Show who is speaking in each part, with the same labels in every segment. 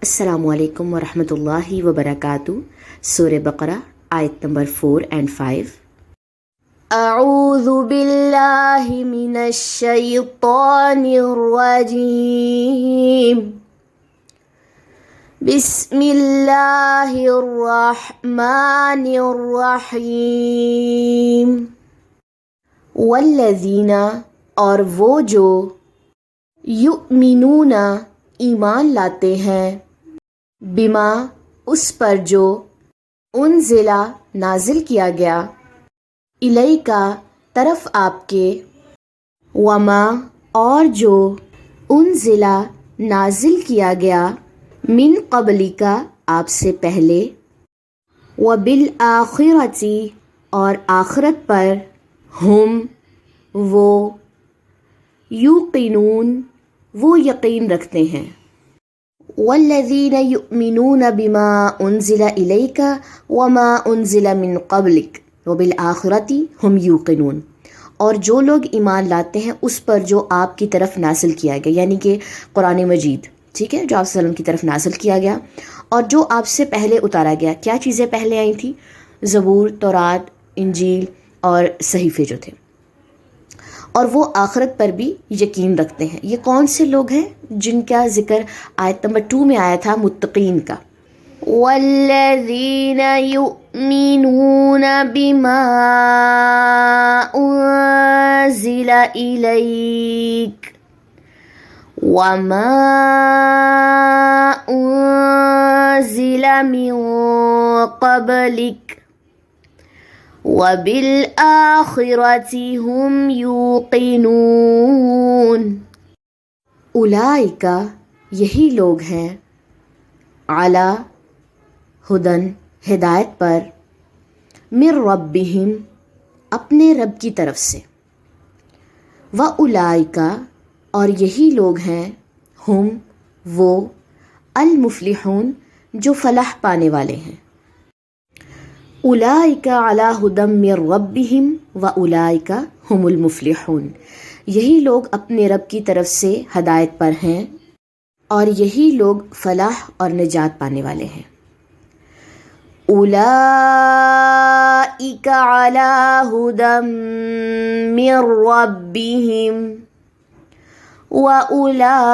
Speaker 1: السلام علیکم ورحمۃ اللہ وبرکاتہ۔ سورہ بقرہ آیت نمبر 4 and 5۔ اعوذ باللہ من الشیطان الرجیم، بسم اللہ الرحمن الرحیم۔ والذین، اور وہ جو یؤمنون ایمان لاتے ہیں، بما اس پر جو انزلہ نازل کیا گیا، الیکا طرف آپ کے، وما اور جو انزلہ نازل کیا گیا، من قبلکا آپ سے پہلے، وبالآخرۃ اور آخرت پر، ہم وہ، یوقنون وہ یقین رکھتے ہیں۔ والذین یؤمنون بما انزل الیک وما انزل من قبلک وبالآخرۃ ہم یوقنون، اور جو لوگ ایمان لاتے ہیں اس پر جو آپ کی طرف نازل کیا گیا، یعنی کہ قرآن مجید، ٹھیک ہے، جو آپ صلی اللہ علیہ وسلم کی طرف نازل کیا گیا اور جو آپ سے پہلے اتارا گیا۔ کیا چیزیں پہلے آئی تھیں؟ زبور، تورات، انجیل اور صحیفے جو تھے، اور وہ آخرت پر بھی یقین رکھتے ہیں۔ یہ کون سے لوگ ہیں جن کا ذکر آیت نمبر 2 میں آیا تھا؟ متقین کا۔ والذین یؤمنون بما انزل الیک وما انزل من قبلک وبالآخرۃ ہم یوقنون۔ اولئک یہی لوگ ہیں، علی ہدن ہدایت پر، من ربہم اپنے رب کی طرف سے، واولئک اور یہی لوگ ہیں، ہم وہ، المفلحون جو فلاح پانے والے ہیں۔ اولئک علی ھدی من ربہم واولئک ھم المفلحون، یہی لوگ اپنے رب کی طرف سے ہدایت پر ہیں اور یہی لوگ فلاح اور نجات پانے والے ہیں۔ اولئک علی ھدی من ربہم واولئک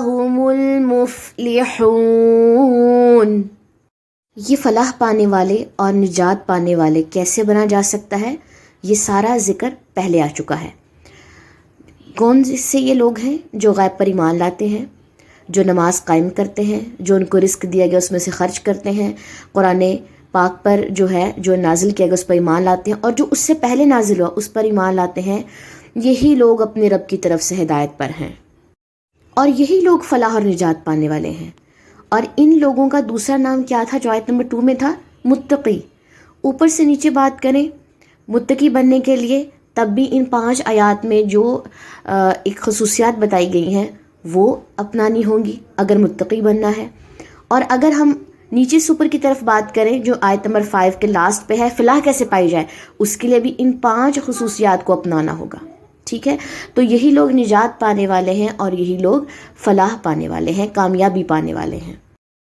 Speaker 1: ھم المفلحون۔ یہ فلاح پانے والے اور نجات پانے والے کیسے بنا جا سکتا ہے؟ یہ سارا ذکر پہلے آ چکا ہے۔ کون سے یہ لوگ ہیں؟ جو غیب پر ایمان لاتے ہیں، جو نماز قائم کرتے ہیں، جو ان کو رزق دیا گیا اس میں سے خرچ کرتے ہیں، قرآن پاک پر جو ہے جو نازل کیا گیا اس پر ایمان لاتے ہیں، اور جو اس سے پہلے نازل ہوا اس پر ایمان لاتے ہیں، یہی لوگ اپنے رب کی طرف سے ہدایت پر ہیں اور یہی لوگ فلاح اور نجات پانے والے ہیں۔ اور ان لوگوں کا دوسرا نام کیا تھا جو آیت نمبر 2 میں تھا؟ متقی۔ اوپر سے نیچے بات کریں متقی بننے کے لیے، تب بھی ان 5 آیات میں جو ایک خصوصیات بتائی گئی ہیں وہ اپنانی ہوں گی اگر متقی بننا ہے۔ اور اگر ہم نیچے سے اوپر کی طرف بات کریں جو آیت نمبر 5 کے لاسٹ پہ ہے، فلاح کیسے پائی جائے، اس کے لیے بھی ان 5 خصوصیات کو اپنانا ہوگا، ٹھیک ہے؟ تو یہی لوگ نجات پانے والے ہیں اور یہی لوگ فلاح پانے والے ہیں، کامیابی پانے والے ہیں۔